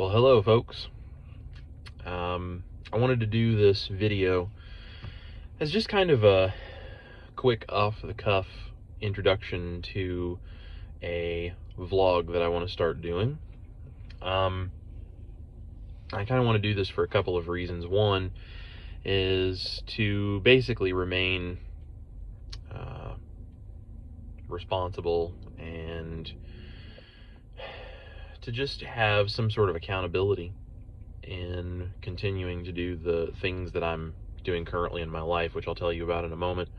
Well, hello folks. I wanted to do this video as just kind of a quick off-the-cuff introduction to a vlog that I want to start doing. I kind of want to do this for a couple of reasons. One is to basically remain responsible and to just have some sort of accountability in continuing to do the things that I'm doing currently in my life, which I'll tell you about in a moment.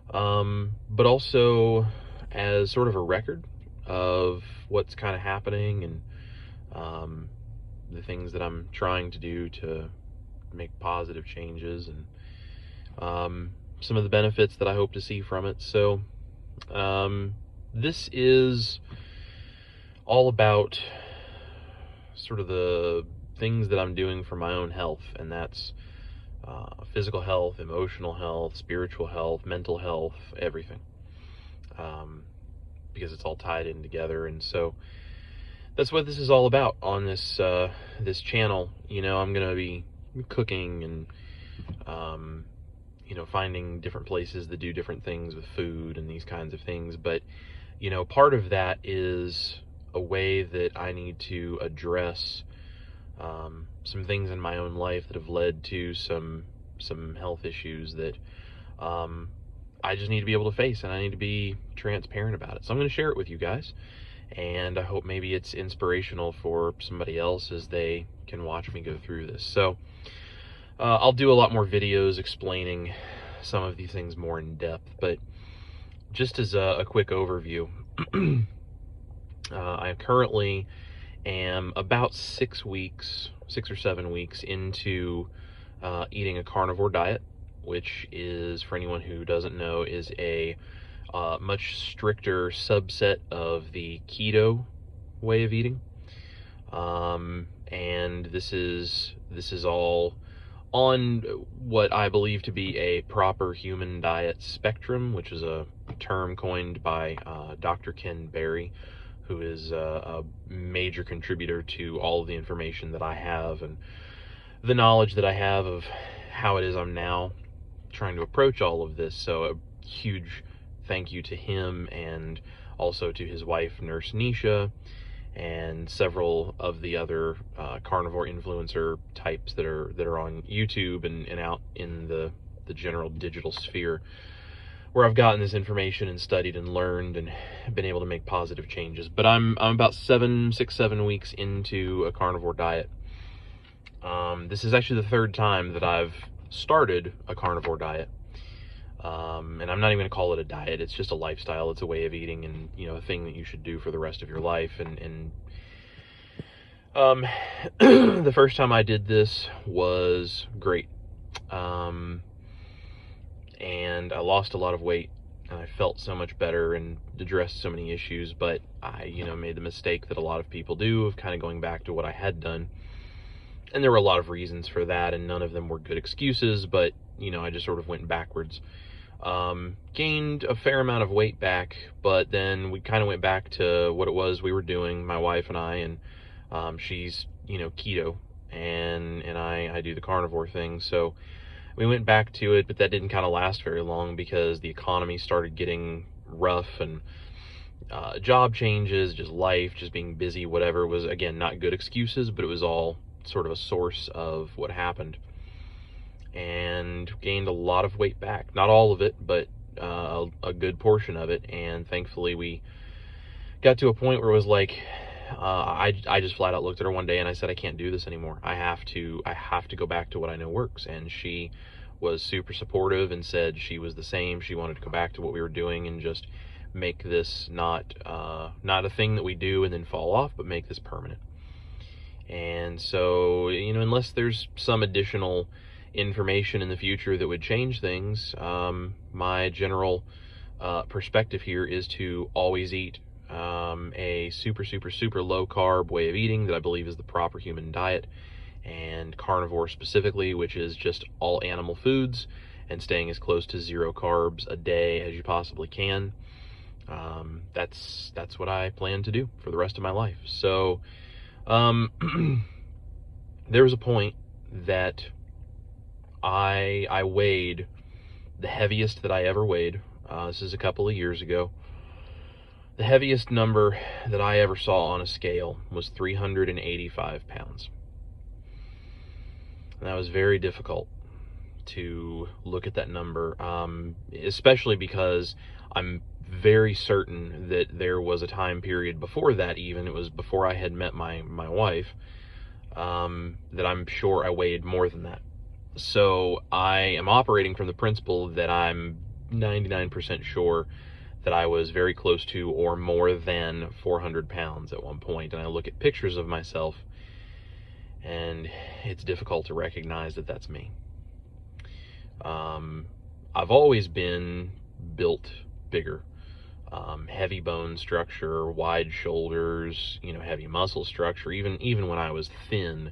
But also as sort of a record of what's kind of happening and the things that I'm trying to do to make positive changes and some of the benefits that I hope to see from it. So this is all about sort of the things that I'm doing for my own health, and that's physical health, emotional health, spiritual health, mental health, everything, because it's all tied in together. And so that's what this is all about on this this channel. You know, I'm gonna be cooking and you know, finding different places that do different things with food and these kinds of things. But you know, part of that is a way that I need to address some things in my own life that have led to some health issues that I just need to be able to face, and I need to be transparent about it. So I'm going to share it with you guys, and I hope maybe it's inspirational for somebody else as they can watch me go through this. So I'll do a lot more videos explaining some of these things more in depth, but just as a quick overview, I currently am about 6 or 7 weeks into eating a carnivore diet, which is, for anyone who doesn't know, is a much stricter subset of the keto way of eating. And this is all on what I believe to be a proper human diet spectrum, which is a term coined by Dr. Ken Berry, who is a major contributor to all of the information that I have and the knowledge that I have of how it is I'm now trying to approach all of this. So a huge thank you to him, and also to his wife, Nurse Nisha, and several of the other carnivore influencer types that are on YouTube and out in the general digital sphere, where I've gotten this information and studied and learned and been able to make positive changes. But I'm about 6, 7 weeks into a carnivore diet. This is actually the third time that I've started a carnivore diet. And I'm not even gonna call it a diet. It's just a lifestyle. It's a way of eating, and you know, a thing that you should do for the rest of your life. And the first time I did this was great. And I lost a lot of weight, and I felt so much better and addressed so many issues. But I, you know, made the mistake that a lot of people do of kind of going back to what I had done. And there were a lot of reasons for that, and none of them were good excuses, but you know, I just sort of went backwards. Gained a fair amount of weight back, but then we kind of went back to what it was we were doing, my wife and I, and she's, you know, keto, and I do the carnivore thing. So we went back to it, but that didn't kind of last very long because the economy started getting rough, and job changes, just life, just being busy, whatever. Was, again, not good excuses, but it was all sort of a source of what happened. And gained a lot of weight back. Not all of it, but a good portion of it. And thankfully we got to a point where it was like, I just flat out looked at her one day and I said, I can't do this anymore. I have to go back to what I know works. And she was super supportive and said she was the same. She wanted to go back to what we were doing and just make this not a thing that we do and then fall off, but make this permanent. And so, you know, unless there's some additional information in the future that would change things, my general perspective here is to always eat a super low carb way of eating that I believe is the proper human diet, and carnivore specifically, which is just all animal foods and staying as close to 0 carbs a day as you possibly can. That's what I plan to do for the rest of my life. So There was a point that I weighed the heaviest that I ever weighed. This is a couple of years ago. The heaviest number that I ever saw on a scale was 385 pounds. And that was very difficult to look at that number, especially because I'm very certain that there was a time period before that, even it was before I had met my wife, that I'm sure I weighed more than that. So I am operating from the principle that I'm 99% sure that I was very close to or more than 400 pounds at one point. And I look at pictures of myself, and it's difficult to recognize that that's me. I've always been built bigger. Heavy bone structure, wide shoulders, heavy muscle structure. Even when I was thin,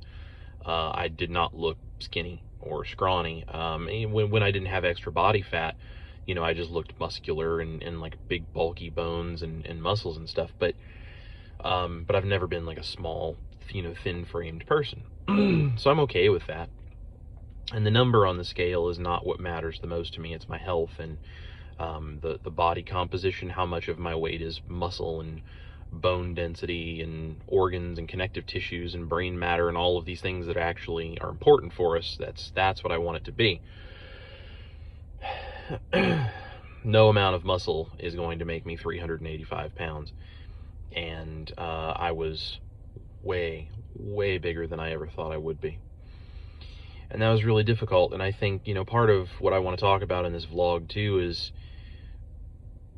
I did not look skinny or scrawny. When I didn't have extra body fat, I just looked muscular and like big bulky bones and muscles and stuff. But I've never been like a small, thin framed person. So I'm okay with that. And the number on the scale is not what matters the most to me. It's my health and the body composition, how much of my weight is muscle and bone density and organs and connective tissues and brain matter and all of these things that actually are important for us. That's what I want it to be. No amount of muscle is going to make me 385 pounds. And I was way, way bigger than I ever thought I would be. And that was really difficult. And I think, part of what I want to talk about in this vlog too is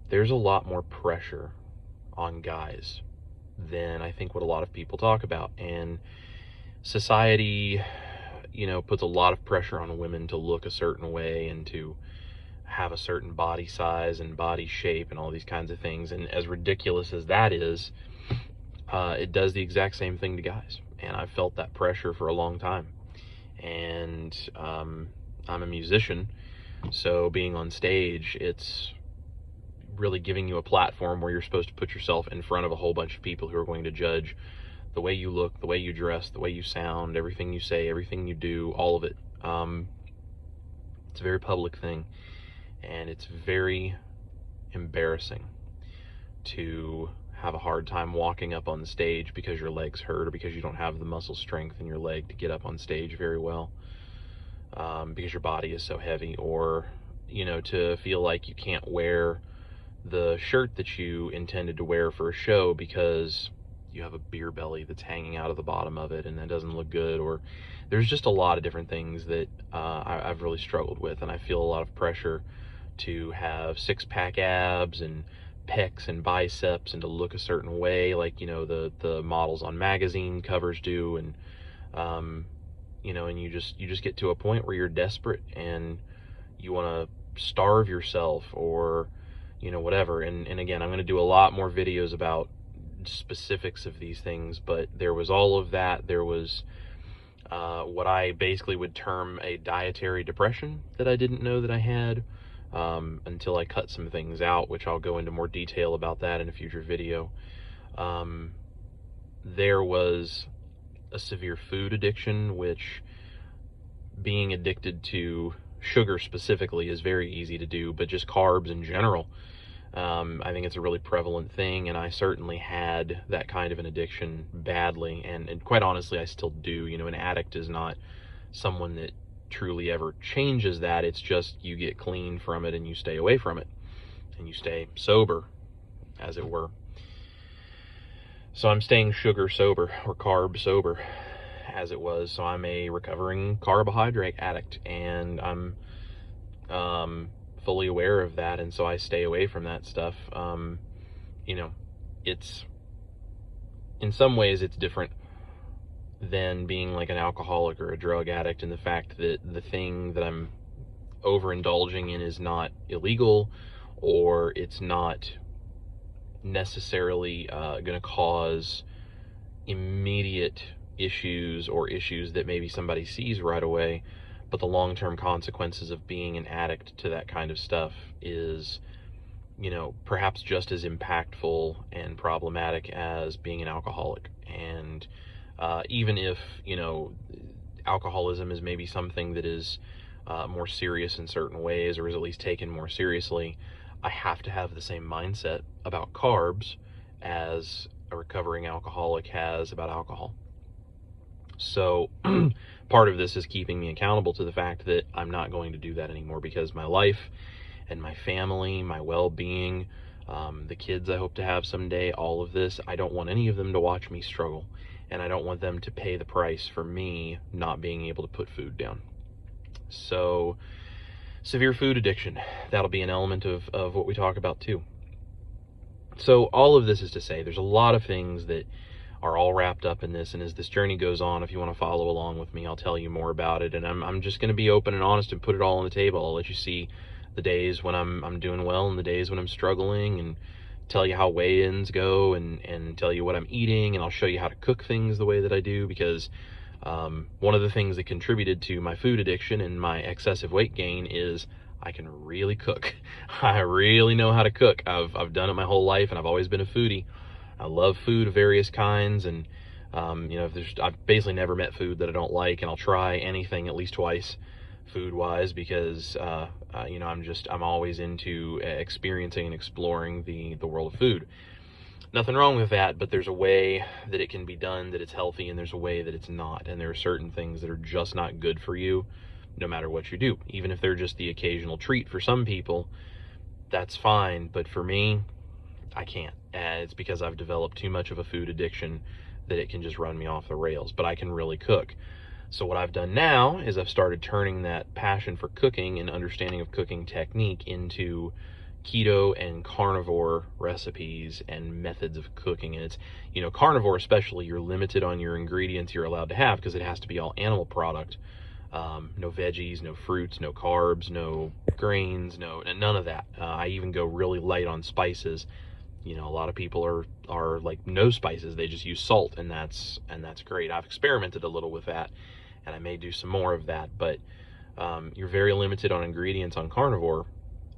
there's a lot more pressure on guys than I think what a lot of people talk about. And society, puts a lot of pressure on women to look a certain way and to have a certain body size and body shape and all these kinds of things. And as ridiculous as that is, it does the exact same thing to guys. And I've felt that pressure for a long time. And I'm a musician, so being on stage, it's really giving you a platform where you're supposed to put yourself in front of a whole bunch of people who are going to judge the way you look, the way you dress, the way you sound, everything you say, everything you do, all of it. It's a very public thing, and it's very embarrassing to have a hard time walking up on the stage because your legs hurt or because you don't have the muscle strength in your leg to get up on stage very well, because your body is so heavy, or to feel like you can't wear the shirt that you intended to wear for a show because you have a beer belly that's hanging out of the bottom of it and that doesn't look good. Or there's just a lot of different things that I've really struggled with, and I feel a lot of pressure to have six-pack abs and pecs and biceps and to look a certain way, like the models on magazine covers do. And and you just get to a point where you're desperate and you want to starve yourself or whatever. And again, I'm going to do a lot more videos about specifics of these things, but there was all of that. There was what I basically would term a dietary depression that I didn't know that I had, until I cut some things out, which I'll go into more detail about that in a future video. There was a severe food addiction, which being addicted to sugar specifically is very easy to do, but just carbs in general, I think it's a really prevalent thing, and I certainly had that kind of an addiction badly, and quite honestly I still do. An addict is not someone that truly ever changes that. It's just you get clean from it and you stay away from it and you stay sober, as it were. So I'm staying sugar sober, or carb sober, as it was. So I'm a recovering carbohydrate addict, and I'm fully aware of that, and so I stay away from that stuff. It's, in some ways it's different than being like an alcoholic or a drug addict, in the fact that the thing that I'm overindulging in is not illegal, or it's not necessarily going to cause immediate issues or issues that maybe somebody sees right away, but the long-term consequences of being an addict to that kind of stuff is, perhaps just as impactful and problematic as being an alcoholic. And even if, alcoholism is maybe something that is more serious in certain ways, or is at least taken more seriously, I have to have the same mindset about carbs as a recovering alcoholic has about alcohol. So part of this is keeping me accountable to the fact that I'm not going to do that anymore, because my life and my family, my well-being, the kids I hope to have someday, all of this, I don't want any of them to watch me struggle, and I don't want them to pay the price for me not being able to put food down. So severe food addiction, that'll be an element of what we talk about too. So all of this is to say there's a lot of things that are all wrapped up in this, and as this journey goes on, if you want to follow along with me, I'll tell you more about it, and I'm just going to be open and honest and put it all on the table. I'll let you see the days when I'm doing well and the days when I'm struggling, and tell you how weigh-ins go, and tell you what I'm eating, and I'll show you how to cook things the way that I do, because one of the things that contributed to my food addiction and my excessive weight gain is I can really cook. I really know how to cook. I've done it my whole life, and I've always been a foodie. I love food of various kinds, and I've basically never met food that I don't like, and I'll try anything at least twice food-wise, because I'm always into experiencing and exploring the world of food. Nothing wrong with that, but there's a way that it can be done that it's healthy, and there's a way that it's not, and there are certain things that are just not good for you no matter what you do. Even if they're just the occasional treat for some people, that's fine, but for me, I can't. And it's because I've developed too much of a food addiction that it can just run me off the rails, but I can really cook. So what I've done now is I've started turning that passion for cooking and understanding of cooking technique into keto and carnivore recipes and methods of cooking. And it's, carnivore especially, you're limited on your ingredients you're allowed to have, because it has to be all animal product. No veggies, no fruits, no carbs, no grains, none of that. I even go really light on spices. A lot of people are like no spices, they just use salt, and that's great. I've experimented a little with that, and I may do some more of that, but you're very limited on ingredients on carnivore.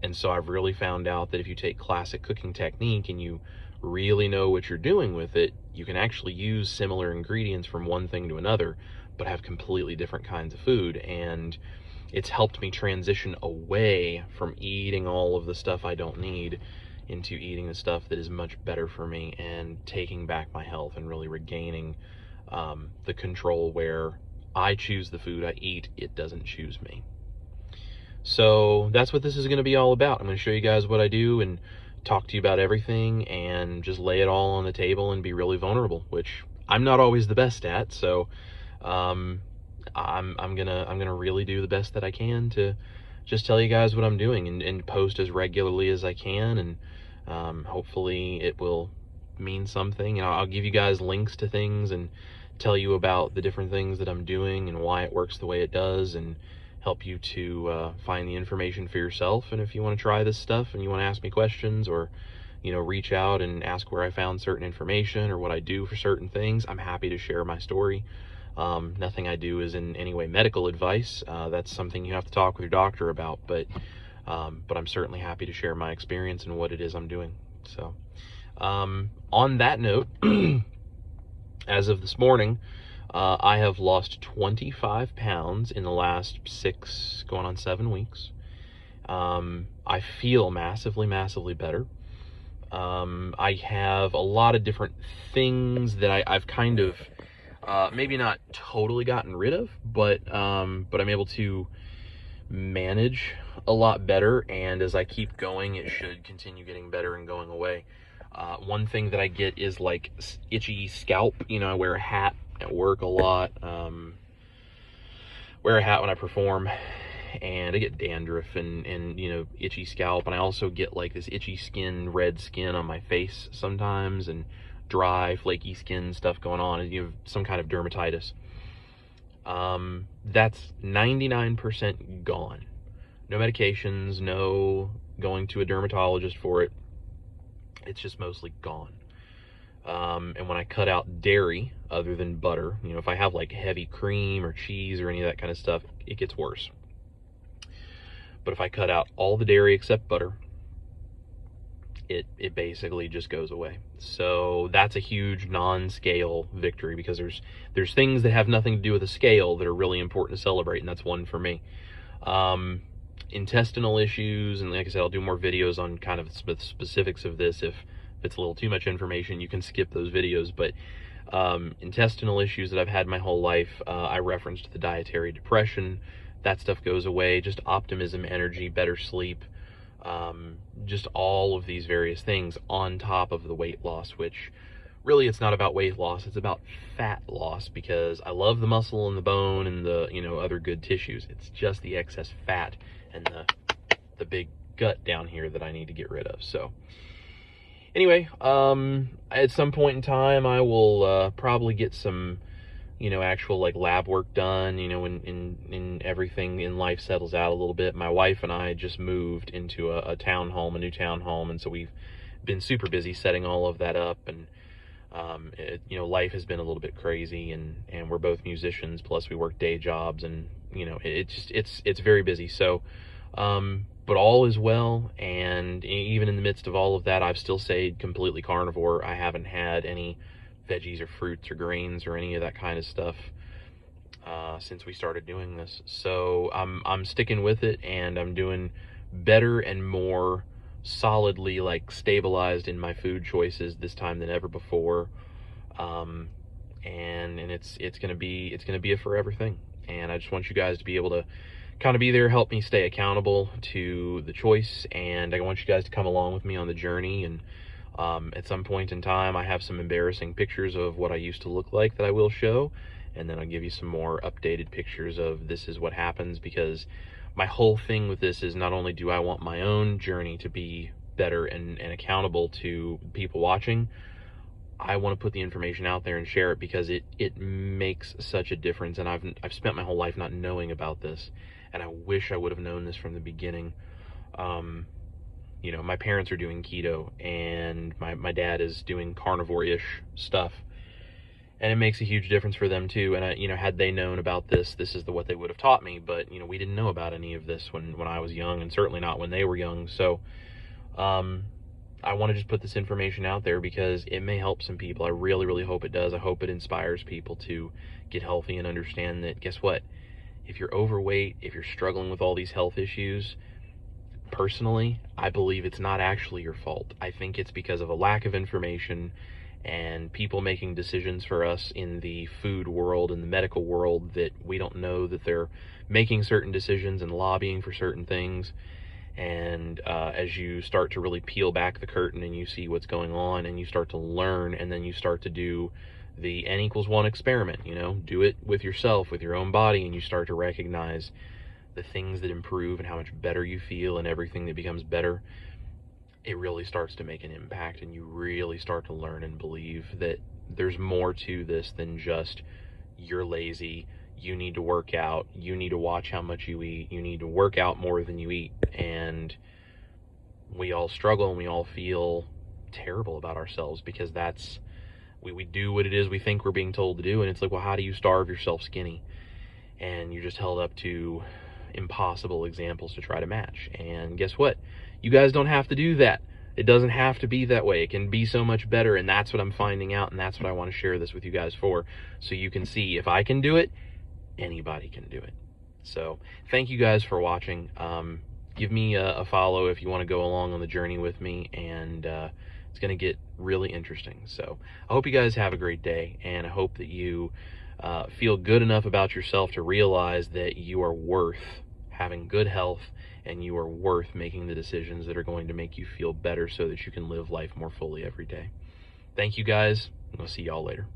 And so I've really found out that if you take classic cooking technique and you really know what you're doing with it, you can actually use similar ingredients from one thing to another, but have completely different kinds of food. And it's helped me transition away from eating all of the stuff I don't need into eating the stuff that is much better for me, and taking back my health and really regaining the control where I choose the food I eat, it doesn't choose me. So that's what this is going to be all about. I'm going to show you guys what I do and talk to you about everything, and just lay it all on the table and be really vulnerable, which I'm not always the best at. So I'm gonna really do the best that I can to just tell you guys what I'm doing, and post as regularly as I can, and hopefully it will mean something. And I'll give you guys links to things and tell you about the different things that I'm doing and why it works the way it does, and help you to find the information for yourself. And if you want to try this stuff and you want to ask me questions, or reach out and ask where I found certain information or what I do for certain things, I'm happy to share my story. Nothing I do is in any way medical advice. That's something you have to talk with your doctor about, but I'm certainly happy to share my experience and what it is I'm doing. So on that note, as of this morning, I have lost 25 pounds in the last 6 going on 7 weeks. I feel massively better. I have a lot of different things that I've kind of maybe not totally gotten rid of, but I'm able to manage a lot better, and as I keep going, it should continue getting better and going away. One thing that I get is like itchy scalp. I wear a hat at work a lot, wear a hat when I perform, and I get dandruff and itchy scalp, and I also get like this itchy skin, red skin on my face sometimes, and dry flaky skin stuff going on, and some kind of dermatitis. That's 99% gone. No medications, no going to a dermatologist for it. It's just mostly gone. And when I cut out dairy other than butter, if I have like heavy cream or cheese or any of that kind of stuff, it gets worse. But if I cut out all the dairy except butter, it basically just goes away. So that's a huge non-scale victory, because there's things that have nothing to do with a scale that are really important to celebrate, and that's one for me. Intestinal issues, and like I said, I'll do more videos on kind of specifics of this. If it's a little too much information, you can skip those videos. But intestinal issues that I've had my whole life, I referenced the dietary depression. That stuff goes away. Just optimism, energy, better sleep, just all of these various things on top of the weight loss, which really, it's not about weight loss, it's about fat loss, because I love the muscle and the bone and the, other good tissues. It's just the excess fat and the big gut down here that I need to get rid of. So anyway, at some point in time, I will probably get some, actual like lab work done, when everything in life settles out a little bit. My wife and I just moved into a townhome, a new townhome, and so we've been super busy setting all of that up, and life has been a little bit crazy, and we're both musicians, plus we work day jobs, and it's very busy. So but all is well, and even in the midst of all of that, I've still stayed completely carnivore. I haven't had any veggies or fruits or grains or any of that kind of stuff since we started doing this. So I'm sticking with it, and I'm doing better and more solidly like stabilized in my food choices this time than ever before. And it's gonna be a forever thing, and I just want you guys to be able to kind of be there, help me stay accountable to the choice, and I want you guys to come along with me on the journey. And at some point in time, I have some embarrassing pictures of what I used to look like that I will show, and then I'll give you some more updated pictures of this is what happens, because my whole thing with this is not only do I want my own journey to be better and accountable to people watching, I want to put the information out there and share it, because it makes such a difference. And I've spent my whole life not knowing about this, and I wish I would have known this from the beginning. My parents are doing keto, and my dad is doing carnivore-ish stuff, and it makes a huge difference for them too. And had they known about this is what they would have taught me. But we didn't know about any of this when I was young, and certainly not when they were young. So I want to just put this information out there because it may help some people. I really, really hope it does. I hope it inspires people to get healthy and understand that, guess what? If you're overweight, if you're struggling with all these health issues, personally, I believe it's not actually your fault. I think it's because of a lack of information and people making decisions for us in the food world and the medical world that we don't know that they're making certain decisions and lobbying for certain things. And as you start to really peel back the curtain and you see what's going on, and you start to learn, and then you start to do the N=1 experiment, do it with yourself, with your own body, and you start to recognize the things that improve and how much better you feel and everything that becomes better, it really starts to make an impact, and you really start to learn and believe that there's more to this than just you're lazy, you need to work out, you need to watch how much you eat, you need to work out more than you eat. And we all struggle and we all feel terrible about ourselves because we do what it is we think we're being told to do. And it's like, well, how do you starve yourself skinny? And you're just held up to impossible examples to try to match. And guess what? You guys don't have to do that. It doesn't have to be that way. It can be so much better. And that's what I'm finding out. And that's what I want to share this with you guys for. So you can see, if I can do it, anybody can do it. So thank you guys for watching. Give me a follow if you want to go along on the journey with me. And it's going to get really interesting. So I hope you guys have a great day. And I hope that you feel good enough about yourself to realize that you are worth having good health, and you are worth making the decisions that are going to make you feel better so that you can live life more fully every day. Thank you guys. I'll see y'all later.